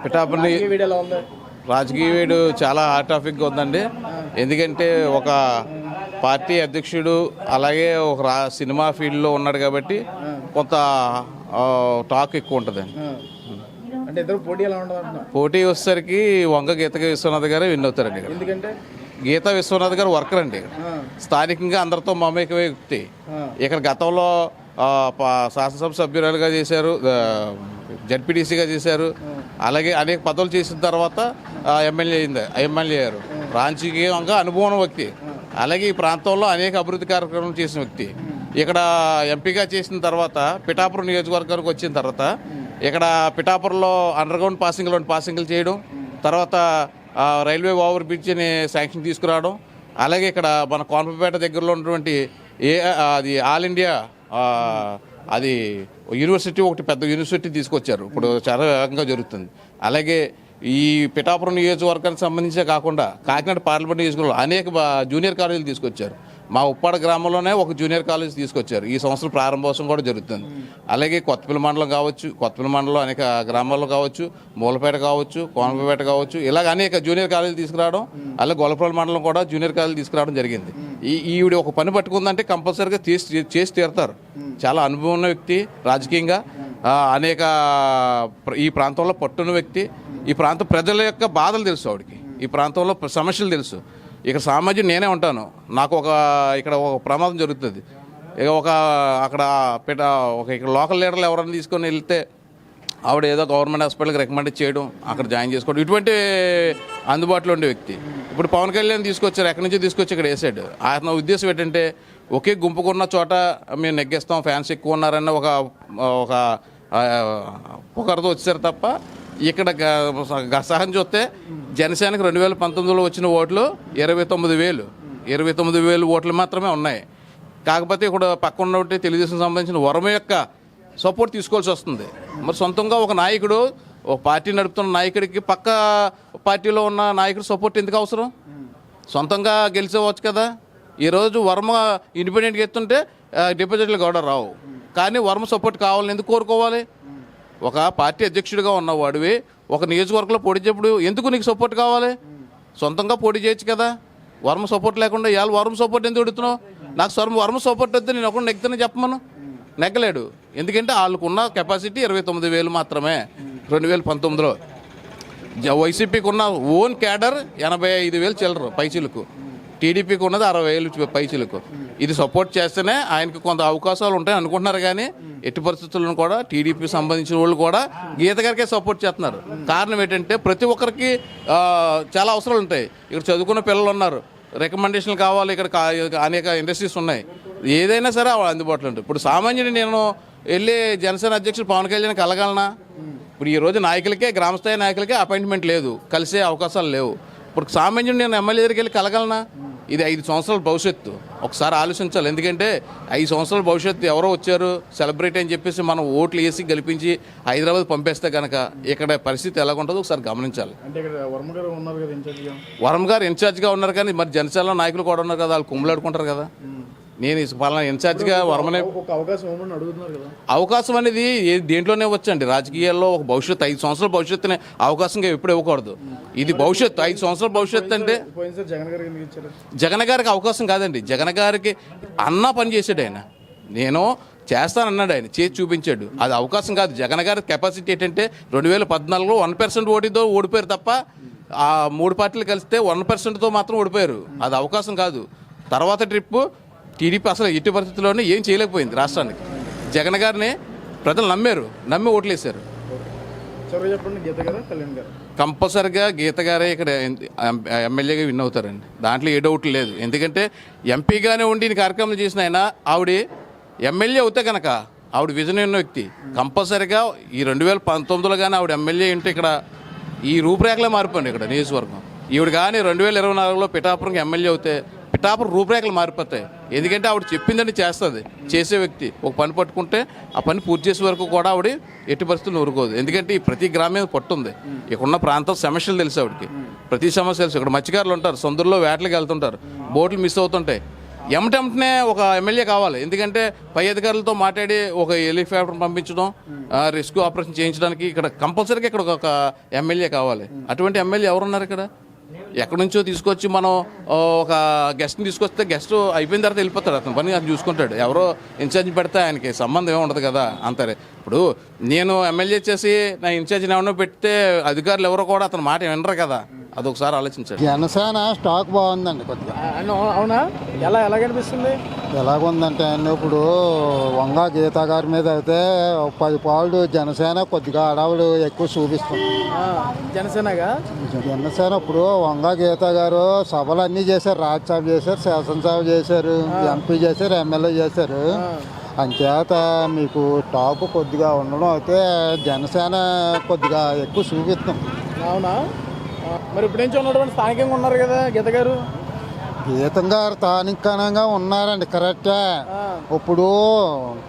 పిఠాపురం రాజకీయ వేడు చాలా హాట్ టాపిక్గా ఉందండి. ఎందుకంటే ఒక పార్టీ అధ్యక్షుడు అలాగే ఒక సినిమా ఫీల్డ్లో ఉన్నాడు కాబట్టి కొంత టాక్ ఎక్కువ ఉంటుందండి. అంటే ఇద్దరు పోటీ ఎలా ఉంటుంది? పోటీ వచ్చేసరికి వంగ గీత విశ్వనాథ్ గారే విన్ అవుతారండి. ఎందుకంటే గీతా విశ్వనాథ్ గారు వర్కర్ అండి, స్థానికంగా అందరితో మమేకమే వ్యక్తి. ఇక్కడ గతంలో శాసనసభ సభ్యురాలుగా చేశారు, జడ్పీటీసీగా చేశారు, అలాగే అనేక పదవులు చేసిన తర్వాత ఎమ్మెల్యే అయ్యారు. రాజకీయంగా అనుభవం వ్యక్తి, అలాగే ఈ ప్రాంతంలో అనేక అభివృద్ధి కార్యక్రమాలు చేసిన వ్యక్తి. ఇక్కడ ఎంపీగా చేసిన తర్వాత పిఠాపురం నియోజకవర్గానికి వచ్చిన తర్వాత ఇక్కడ పిఠాపురంలో అండర్గ్రౌండ్ పాసింగ్లు చేయడం, తర్వాత రైల్వే ఓవర్ బ్రిడ్జ్ని శాంక్షన్ తీసుకురావడం, అలాగే ఇక్కడ మన కోనపేట దగ్గరలో ఉన్నటువంటి అది ఆల్ ఇండియా అది యూనివర్సిటీ, ఒకటి పెద్ద యూనివర్సిటీ తీసుకొచ్చారు. ఇప్పుడు చాలా వేగంగా జరుగుతుంది. అలాగే ఈ పిఠాపురం నియోజకవర్గానికి సంబంధించే కాకుండా కాకినాడ పార్లమెంట్ నియోజకవర్గంలో అనేక జూనియర్ కాలేజీలు తీసుకొచ్చారు. మా ఉప్పాడ గ్రామంలోనే ఒక జూనియర్ కాలేజ్ తీసుకొచ్చారు. ఈ సంవత్సరం ప్రారంభోత్సవం కూడా జరుగుతుంది. అలాగే కొత్తపల్లి మండలం కావచ్చు, కొత్తపల్లి మండలం అనేక గ్రామాల్లో కావచ్చు, మూలపేట కావచ్చు, కోనపేట కావచ్చు, ఇలాగ అనేక జూనియర్ కాలేజీలు తీసుకురావడం, అలాగే గొల్లపల్లి మండలం కూడా జూనియర్ కాలేజీలు తీసుకురావడం జరిగింది. ఈవిడ ఒక పని పట్టుకుందంటే కంపల్సరీగా చేసి తీరుతారు. చాలా అనుభవం ఉన్న వ్యక్తి, రాజకీయంగా అనేక ఈ ప్రాంతంలో పట్టున్న వ్యక్తి. ఈ ప్రాంత ప్రజల యొక్క బాధలు తెలుసు ఆవిడకి, ఈ ప్రాంతంలో సమస్యలు తెలుసు. ఇక్కడ సామాజిక నేనే ఉంటాను, నాకు ఇక్కడ ఒక ప్రమాదం జరుగుతుంది, ఇక అక్కడ ఇక్కడ లోకల్ లీడర్లు ఎవరైనా తీసుకొని వెళ్తే ఆవిడ ఏదో గవర్నమెంట్ హాస్పిటల్కి రికమెండ్ చేయడం, అక్కడ జాయిన్ చేసుకోవడం, ఇటువంటి అందుబాటులో ఉండే వ్యక్తి. ఇప్పుడు పవన్ కళ్యాణ్ తీసుకొచ్చారు, ఎక్కడి నుంచి తీసుకొచ్చి ఇక్కడ వేసాడు. ఆయన ఉద్దేశం ఏంటంటే ఒకే గుంపుకున్న చోట మేము నెగ్గేస్తాం, ఫ్యాన్స్ ఎక్కువ ఉన్నారన్న ఒక ఒకరితో వచ్చారు తప్ప ఇక్కడ సహజం చూస్తే జనసేనకు 2019లో వచ్చిన ఓట్లు 29,000 ఓట్లు మాత్రమే ఉన్నాయి. కాకపోతే ఇక్కడ పక్కన ఉన్నటువంటి తెలుగుదేశం సంబంధించిన వరం యొక్క సపోర్ట్ తీసుకోవాల్సి వస్తుంది. మరి సొంతంగా ఒక నాయకుడు, ఒక పార్టీ నడుపుతున్న నాయకుడికి పక్క పార్టీలో ఉన్న నాయకుడు సపోర్ట్ ఎందుకు అవసరం? సొంతంగా గెలిచేవచ్చు కదా. ఈరోజు వర్మ ఇండిపెండెంట్గా ఎత్తుంటే డిపాజిట్లు కూడా రావు, కానీ వర్మ సపోర్ట్ కావాలని ఎందుకు కోరుకోవాలి? ఒక పార్టీ అధ్యక్షుడిగా ఉన్నవాడివి ఒక నియోజకవర్గంలో పోటీ చేప్పుడు ఎందుకు నీకు సపోర్ట్ కావాలి? సొంతంగా పోటీ చేయొచ్చు కదా. వర్మ సపోర్ట్ లేకుండా ఇవాళ వర్మ సపోర్ట్ ఎందుకు అడుగుతున్నావు? నాకు వర్మ సపోర్ట్ వద్దు, నేను ఒకటి నెగ్గుతానని చెప్పమను. నెగ్గలేడు. ఎందుకంటే వాళ్ళకున్న కెపాసిటీ 29,000 మాత్రమే 2019లో. వైసీపీకి ఉన్న ఓన్ క్యాడర్ 85,000 చిల్లరు పైచిలకు, టీడీపీకి ఉన్నది 60,000 పైచిలకు. ఇది సపోర్ట్ చేస్తేనే ఆయనకు కొంత అవకాశాలు ఉంటాయి అనుకుంటున్నారు. కానీ ఎట్టి పరిస్థితులను కూడా టీడీపీ సంబంధించిన వాళ్ళు కూడా గీత గారికే సపోర్ట్ చేస్తున్నారు. కారణం ఏంటంటే ప్రతి ఒక్కరికి చాలా అవసరాలు ఉంటాయి. ఇక్కడ చదువుకున్న పిల్లలు ఉన్నారు, రికమెండేషన్లు కావాలి, ఇక్కడ అనేక ఇండస్ట్రీస్ ఉన్నాయి, ఏదైనా సరే అందుబాటులో ఉంటాయి. ఇప్పుడు సామాన్యుడు నేను వెళ్ళి జనసేన అధ్యక్షుడు పవన్ కళ్యాణ్ కలగలనా? ఇప్పుడు ఈరోజు నాయకులకే, గ్రామస్థాయి నాయకులకే అపాయింట్మెంట్ లేదు, కలిసే అవకాశాలు లేవు. ఇప్పుడు సామాన్యుడు నేను ఎమ్మెల్యే దగ్గరికి వెళ్ళి కలగలనా? ఇది 5 సంవత్సరాల భవిష్యత్తు, ఒకసారి ఆలోచించాలి. ఎందుకంటే 5 సంవత్సరాల భవిష్యత్తు ఎవరో వచ్చారు సెలబ్రిటీ అని చెప్పేసి మనం ఓట్లు వేసి గెలిపించి హైదరాబాద్ పంపేస్తే కనుక ఇక్కడ పరిస్థితి ఎలాగుంటుందో ఒకసారి గమనించాలి. అంటే ఇక్కడ వర్మ గారు ఇన్ఛార్జ్గా ఉన్నారు, కానీ మరి జనసేన నాయకులు కూడా ఉన్నారు కదా, వాళ్ళు కుమ్ములాడుకుంటారు కదా. నేను పలానా ఇన్ఛార్జ్గా వర్మనే అవకాశం అనేది దేంట్లోనే వచ్చండి. రాజకీయాల్లో ఒక భవిష్యత్తు 5 సంవత్సరాల భవిష్యత్తునే అవకాశంగా ఎప్పుడు ఇవ్వకూడదు. ఇది భవిష్యత్తు, 5 సంవత్సరాల భవిష్యత్తు అంటే జగన్ గారికి అవకాశం కాదండి. జగన్ గారికి అన్నా పని చేశాడు ఆయన, నేను చేస్తానన్నాడు, ఆయన చేసి చూపించాడు. అది అవకాశం కాదు. జగన్ గారి కెపాసిటీ ఏంటంటే 2014లో 1% ఓటుతో ఓడిపోయారు తప్ప ఆ 3 పార్టీలు కలిస్తే 1%తో మాత్రం ఓడిపోయారు. అది అవకాశం కాదు. తర్వాత ట్రిప్పు టీడీపీ అసలు ఎట్టి పరిస్థితుల్లోనే ఏం చేయలేకపోయింది రాష్ట్రానికి. జగన్ గారిని ప్రజలు నమ్మి ఓట్లేశారు. కంపల్సరిగా గీత గారే ఇక్కడ ఎమ్మెల్యేగా విన్ అవుతారండి, దాంట్లో ఏ డౌట్ లేదు. ఎందుకంటే ఎంపీగానే ఉండి కార్యక్రమాలు చేసిన ఆయన ఆవిడ ఎమ్మెల్యే అవుతే కనుక ఆవిడ విజన్ ఉన్న వ్యక్తి. కంపల్సరిగా ఈ 2019లో కానీ ఆవిడ ఎమ్మెల్యే ఉంటే ఇక్కడ ఈ రూపురేఖలే మారిపోయింది ఇక్కడ నియోజకవర్గం. ఈవిడ కానీ 2024లో పిఠాపురంకి ఎమ్మెల్యే అవుతే పిఠాపురం రూపురేఖలు మారిపోతాయి. ఎందుకంటే ఆవిడ చెప్పిందని చేస్తుంది, చేసే వ్యక్తి. ఒక పని పట్టుకుంటే ఆ పని పూర్తి చేసే వరకు కూడా ఆవిడ ఎట్టి పరిస్థితులు ఊరుకోదు. ఎందుకంటే ఈ ప్రతి గ్రామం పట్టుంది, ఇక్కడున్న ప్రాంతం సమస్యలు తెలుసు ఆవిడకి, ప్రతి సమస్య తెలుసు. ఇక్కడ మత్స్యకారులు ఉంటారు, సముద్రంలో వేటలకు వెళ్తుంటారు, బోట్లు మిస్ అవుతుంటాయి, ఎమటెంటనే ఒక ఎమ్మెల్యే కావాలి. ఎందుకంటే పై అధికారులతో మాట్లాడి ఒక హెలికాప్టర్ పంపించడం, రెస్క్యూ ఆపరేషన్ చేయించడానికి ఇక్కడ కంపల్సరీగా ఇక్కడ ఒక ఎమ్మెల్యే కావాలి. అటువంటి ఎమ్మెల్యే ఎవరున్నారు ఇక్కడ? ఎక్కడి నుంచో తీసుకొచ్చి మనం ఒక గెస్ట్ని తీసుకొస్తే గెస్ట్ అయిపోయిన తర్వాత వెళ్ళిపోతాడు, అతని పని అది చూసుకుంటాడు. ఎవరో ఇన్ఛార్జ్ పెడితే ఆయనకి సంబంధం ఏమి ఉండదు కదా. అంతే ఇప్పుడు నేను ఎమ్మెల్యే చేసి నా ఇన్ఛార్జిని ఏమన్నా పెడితే అధికారులు ఎవరో కూడా అతని మాట వినరు కదా. అదొకసారి ఆలోచించండి. జనసేన స్టాక్ బాగుందండి కొద్దిగా. అవునా? ఎలా కనిపిస్తుంది? ఎలాగుందంటే అండి, ఇప్పుడు వంగా గీత గారి మీద అయితే 10 పాళ్ళు జనసేన కొద్దిగా అడవులు ఎక్కువ చూపిస్తుంది. జనసేనగా జనసేన ఇప్పుడు వంగా గీత గారు సభలు అన్నీ చేశారు, రాజ్యసభ చేశారు, శాసనసభ చేశారు, ఎంపీ చేశారు, ఎమ్మెల్యే చేశారు. అంచేత మీకు టాప్ కొద్దిగా ఉండడం అయితే జనసేన కొద్దిగా ఎక్కువ చూపిస్తుంది. అవునా? మరి ఇప్పుడు నుంచి ఉన్నటువంటి స్థానికంగా ఉన్నారు కదా గీత గారు. గీతం గారు స్థానికంగా ఉన్నారండి, కరెక్టే. ఇప్పుడు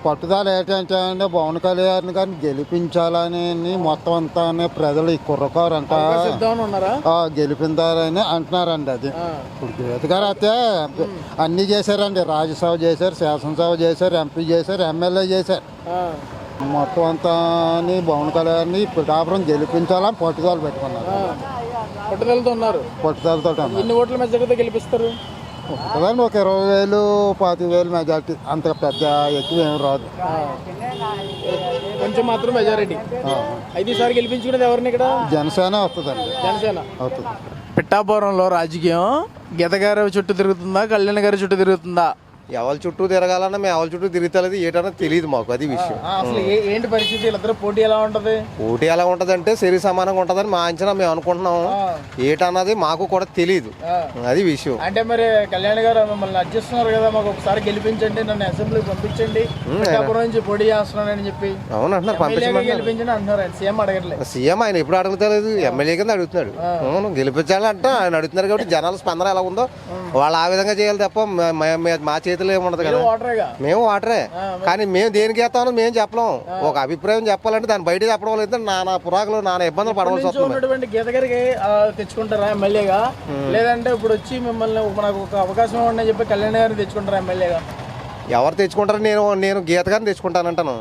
పట్టుదల ఏంటంటే అండి, పవన్ కళ్యాణ్ గారిని గెలిపించాలని మొత్తం అంతా ప్రజలు ఈ కుర్రకారు అంట గెలిపించాలని అంటున్నారండి. అది ఇప్పుడు గీత గారు అయితే అన్నీ చేశారండి, రాజ్యసభ చేశారు, శాసనసభ చేశారు, ఎంపీ చేశారు, ఎమ్మెల్యే చేశారు. మొత్తం అంతా పవన్ కళ్యాణ్ పిఠాపురం గెలిపించాలని పట్టుదల పెట్టుకున్నారు. పట్టుదలతో ఉన్నారు. పట్టుదలతో ఎన్ని ఓట్ల మెజారిటీతో గెలిపిస్తారు? ఉంటుందండి, ఒక 20,000 25,000 మెజార్టీ, అంత పెద్ద ఎక్కువ ఏమి రాదు, కొంచెం మాత్రం మెజారిటీ. అయితే ఈసారి గెలిపించుకునేది ఎవరిని ఇక్కడ? జనసేన వస్తుందండి. జనసేన అవుతుంది. పిఠాపురంలో రాజకీయం గీత గారి చుట్టూ తిరుగుతుందా, కళ్యాణ్ గారి చుట్టూ తిరుగుతుందా? ఎవరి చుట్టూ తిరగాలన్నా మేము ఎవరి చుట్టూ తిరుగుతలేదు ఏటన్నా తెలియదు మాకు, అది విషయం. అసలు ఏంటి పరిస్థితి? వీళ్ళిద్దరు పోటీ ఎలా ఉంటది? పోటీ ఎలా ఉంటది అంటే సరి సమానంగా ఉంటదని మా అంచనా, మేము అనుకుంటున్నాము. ఏటన్నది మాకు కూడా తెలియదు, అది విషయం. అంటే మరి కళ్యాణ్ గారు మిమ్మల్ని అడ్జస్తున్నారు కదా, మాకు ఒకసారి గెలిపించండి, నన్ను అసెంబ్లీకి పంపించండి, పిఠాపురం నుంచి పోటీ చేస్తున్నానని చెప్పి. అవును అంటున్నారు, గెలిపించండి అంటున్నారు. ఆయన సీఎం అడగట్లేదు. సీఎం ఆయన ఎప్పుడు అడుగుతలేదు, ఎమ్మెల్యే కింద అడుగుతున్నాడు. అవును, గెలిపించాలంట ఆయన అడుగుతున్నారు కాబట్టి జనాల స్పందన ఎలా ఉందో వాళ్ళు ఆ విధంగా చేయాలి తప్ప మా చేతిలో ఏముండదు కదా. మేము వాటరే, కానీ మేము దేనికి వేస్తామో మేము చెప్పలేం. ఒక అభిప్రాయం చెప్పాలంటే దాన్ని బయట చెప్పడం లేదు, నానా పురాకులు నానా ఇబ్బందులు పడవలసి వస్తుంది. గీత గారికి తెచ్చుకుంటారా ఎమ్మెల్యేగా, లేదంటే ఇప్పుడు వచ్చి మిమ్మల్ని నాకు ఒక అవకాశం ఉండని చెప్పి కళ్యాణ్ గారిని తెచ్చుకుంటారా ఎమ్మెల్యేగా? ఎవరు తెచ్చుకుంటారు? నేను గీత గారిని తెచ్చుకుంటానంటాను,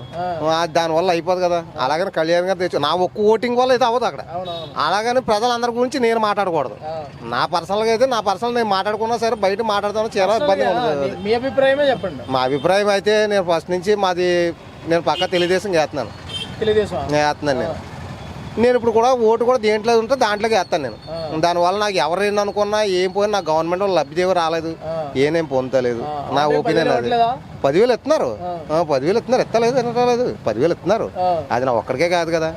దానివల్ల అయిపోదు కదా. అలాగని కళ్యాణ్ గారు నా ఒక్క ఓటింగ్ వల్ల అయితే అవ్వదు అక్కడ. అలాగని ప్రజలందరి గురించి నేను మాట్లాడకూడదు. నా పర్సనల్గా అయితే నా పర్సనల్ నేను మాట్లాడుకున్నా సరే బయట మాట్లాడతాను, చాలా ఇబ్బంది ఉంటుంది. మీ అభిప్రాయమే చెప్పండి. మా అభిప్రాయం అయితే నేను ఫస్ట్ నుంచి నేను పక్కా తెలుగుదేశం చేస్తున్నాను. నేను ఇప్పుడు కూడా ఓటు కూడా దేంట్లో ఉంటే దాంట్లోకి వేస్తాను నేను. దానివల్ల నాకు ఎవరైనా అనుకున్నా ఏం పోయినా నాకు గవర్నమెంట్ వాళ్ళు లబ్ధిదేవి రాలేదు, ఏనేం పొందలేదు. నా ఒపీనియన్ అది. 10,000 ఇస్తున్నారు, 10,000 ఇస్తున్నారు, ఎత్తలేదు రాలేదు, 10,000 ఇస్తున్నారు. అది నా ఒక్కడికే కాదు కదా,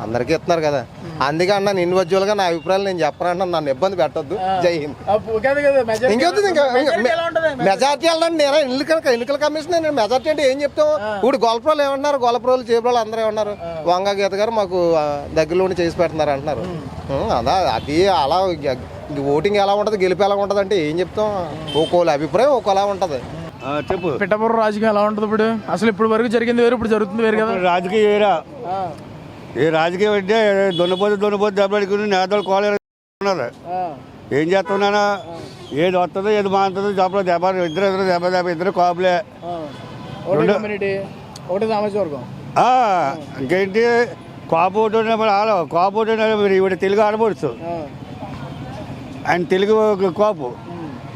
అందరికీ ఇస్తున్నారు కదా. అందుకే అన్న ఇండివిజువల్ గా నా అభిప్రాయాలు నేను చెప్పనంటే నన్ను ఇబ్బంది పెట్టొద్దు. జై హింద్. ఇంకొద్ది మెజార్టీ వెళ్ళండి. నేను ఎన్నికల కమిషన్ నేను మెజార్టీ అంటే ఏం చెప్తాం? ఇప్పుడు గొల్లప్రోలు ఏమన్నారు, గొల్లప్రోలు చేపలు అందరూ ఏమన్నారు, వంగా గీత గారు మాకు దగ్గరలోనే చేసి పెడుతున్నారు అంటున్నారు. అదా అది అలా ఓటింగ్ ఎలా ఉంటుంది, గెలిపి ఎలా ఉంటుంది అంటే ఏం చెప్తాం? ఒక్కోళ్ళ అభిప్రాయం ఒక్కోలా ఉంటుంది. చెప్పు. పిఠాపురం రాజకీయం ఎలా ఉంటుంది ఇప్పుడు? అసలు ఇప్పుడు వరకు జరిగింది వేరు, ఇప్పుడు జరుగుతుంది వేరు కదా. రాజకీయం వేరా? ఏ రాజకీయం అంటే దొన్నపోతే దెబ్బడుకుని నేతలు కోలేరు. ఏం చేస్తున్నానా? ఏది వస్తుందో ఏది మారుతుందో దెబ్బలు ఇద్దరు కాపులే. ఒకటి సామాజిక వర్గం. ఇంకేంటి కాపు కాపు ఇవి తెలుగు ఆడపడుచు, ఆయన తెలుగు కాపు.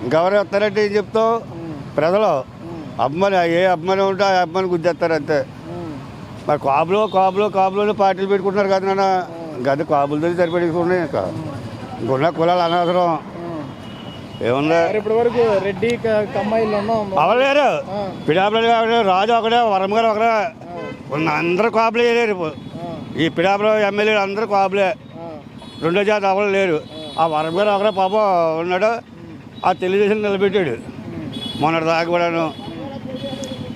ఇంకెవరు వస్తారంటే ఏం చెప్తావు? ప్రజలు అభిమాని, ఏ అభిమానం ఉంటే ఆ అభిమాని గుర్తిస్తారు అంతే. మరి కాపులోనే పార్టీలు పెట్టుకుంటున్నారు కదా నాన్న. గది కాపులతో సరిపెట్టుకున్నాయి. ఇంకున్న కులాలు అనవసరం. ఏముందా ఇప్పటి వరకు రెడ్డి అవలేరు. పిఠాపురం రాజు ఒకడే, వరం గారు ఒకడే, అందరూ కాపులే లేరు. ఈ పిఠాపురం ఎమ్మెల్యేలు అందరూ కాపులే, రెండో జాతి అవలు లేరు. ఆ వరం గారు ఒకడే పాపం ఉన్నాడు, ఆ తెలుగుదేశం నిలబెట్టాడు మొన్నటి దాకా కూడాను.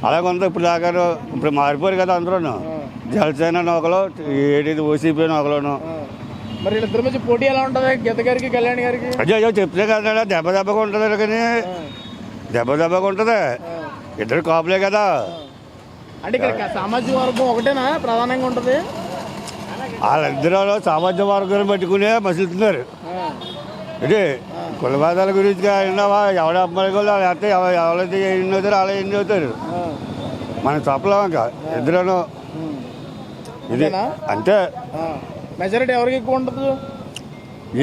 అలాగే ఉందా ఇప్పుడు దాకాను. ఇప్పుడు మారిపోయారు కదా అందరూ. జనసేన ఒకరు, ఏది ఓసీపీ ఒకరును. మరి ఇద్దరి మధ్య పోటీ ఎలా ఉంటుంది గీత గారికి కళ్యాణ్ గారికి? అయ్యో చెప్తే కదా, దెబ్బగా ఉంటుంది కానీ దెబ్బగా ఉంటుంది. ఇద్దరు కాపులే కదా. అంటే ఇక్కడ సామాజిక వర్గం ఒకటేనా ప్రధానంగా ఉంటుంది? వాళ్ళిద్దరు సామాజిక వర్గాన్ని పట్టుకునే మసులుతున్నారు. ఇదే కులవాదాల గురించి విన్నావా? ఎవడ అమ్మాయి కూడా లేకపోతే ఎవరైతే ఎన్ని అవుతారు అలా ఎన్ని అవుతారు. మనం చెప్పలేం ఇంకా ఇద్దరు ఇది అంతే. మెజారిటీ ఎవరికి ఎక్కువ ఉంటుంది?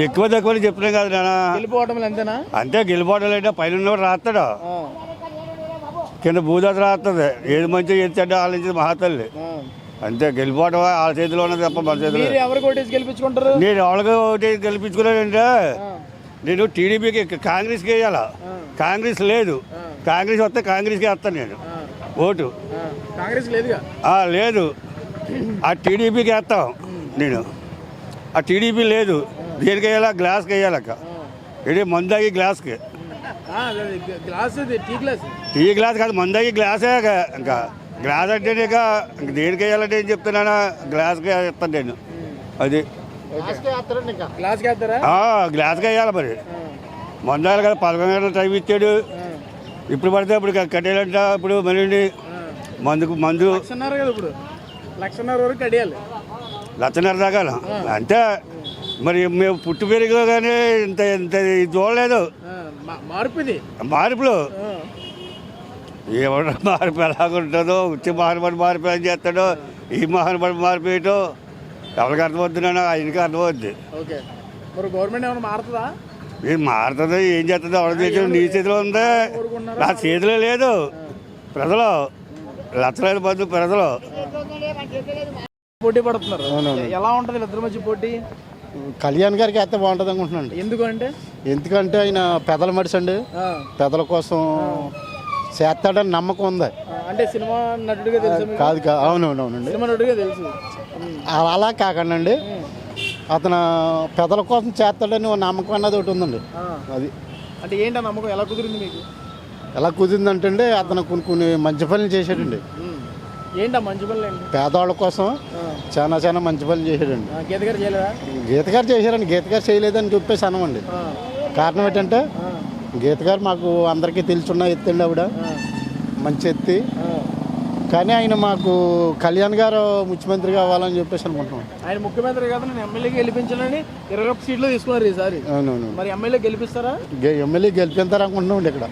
ఎక్కువ తక్కువ చెప్పినాం కదా నాన్న. గెలిపోవటం అంతేనా? అంతే గెలిపోవడం అంటే పైన ఉన్నవాడు రాస్తాడు, కింద భూదాత రాస్తుంది. ఏది మంచిగా ఏది చెడ్డ ఆలోచించి మహాతల్లి. అంతే గెలిపోవడం వాళ్ళ చేతిలో ఉన్నది తప్ప మన చేతిలో. మీరు ఎవరికి ఓటేసి గెలిపించుకుంటారు? నేను ఎవరికి ఒకటి గెలిపించుకున్నానంటే నేను టీడీపీకి కాంగ్రెస్కి వేయాలా. కాంగ్రెస్ లేదు, కాంగ్రెస్ వస్తే కాంగ్రెస్కి వేస్తాను నేను ఓటు. కాంగ్రెస్ లేదుగా. లేదు, ఆ టీడీపీకి వేస్తాం నేను. ఆ టీడీపీ లేదు, దేనికి వేయాలా? గ్లాస్కి వేయాలక్క. ఇది మందాగి గ్లాస్కి. Glass tea glass. Tea glass కాదు, మందాగి గ్లాసే. ఇంకా గ్లాస్ అంటే ఇక దేనికి వేయాలంటే ఏం చెప్తున్నానా? గ్లాస్కి వేస్తాను నేను. అది గ్లాస్ వేస్తారా? గ్లాస్కి వేయాలి మరి. మందాలు కదా 11 గంటలు టైం ఇచ్చాడు. ఇప్పుడు పడితే ఇప్పుడు కట్టేయాలంట. ఇప్పుడు మళ్ళీ మందు లక్షన్నర కదా, ఇప్పుడు లక్షన్నర వరకు కడియాలి. లక్షన్నర దాకా అంతే. మరి మేము పుట్టు పెరిగా కానీ ఇంత ఇంత చూడలేదు. మార్పులు ఏమన్నా మార్పు ఎలాగుంటుందో, వచ్చి మార్పు ఏం చేస్తాడో, ఈ మార్పు ఏంటో ఎవరికి అర్థమవుతున్నానో ఆయనకి అర్థమవుద్ది. మరి గవర్నమెంట్ ఏమైనా మారుతుందా? ఏం మారుతుందో ఏం చేస్తుందో ఎవరి చేతిలో? నీ చేతిలో ఉంది, నా చేతిలో లేదు. ప్రజలు లక్షలాది మంది ప్రజలు పోటీ పడుతున్నారు. ఎలా ఉంటుంది ఇద్దరి మధ్య పోటీ? కళ్యాణ్ గారికి అయితే బాగుంటుంది అనుకుంటున్నాను. ఎందుకంటే ఆయన పెదల మనిషి అండి. పెదల కోసం చేస్తాడని నమ్మకం ఉంది. అంటే సినిమా నటుడిగా తెలుసు? కాదు, అవునవునండి, సినిమా నటుడిగా తెలుసు. అలా కాకండి అండి, అతను పెదల కోసం చేస్తాడని నమ్మకం అన్నది ఒకటి ఉందండి. అది అంటే ఏంటి నమ్మకం? ఎలా కుదిరింది మీకు? ఎలా కుదిరిందంటే అతను కొన్ని మంచి పనులు చేశాడండి. ఏంటా మంచి పనులు? పేదవాళ్ళ కోసం చాలా మంచి పనులు చేశాడండి. గీత గారు చేయలేదా? గీత గారు చేశారండి. గీత గారు చేయలేదని చెప్పేసి అనమండి. కారణం ఏంటంటే గీత గారు మాకు అందరికీ తెలుసున్న ఎత్తండి. ఆవిడ మంచి ఎత్తి. కానీ ఆయన మాకు కళ్యాణ్ గారు ముఖ్యమంత్రి కావాలని చెప్పేసి అనుకుంటున్నాం. ఆయన ముఖ్యమంత్రి కాదు, నేను ఎమ్మెల్యేకి గెలిపించాలని 21 సీట్లు తీసుకున్నారు ఈసారి. అవునవును. మరి ఎమ్మెల్యే గెలిపిస్తారా? ఎమ్మెల్యే గెలిపిస్తారు అనుకుంటున్నాం ఇక్కడ.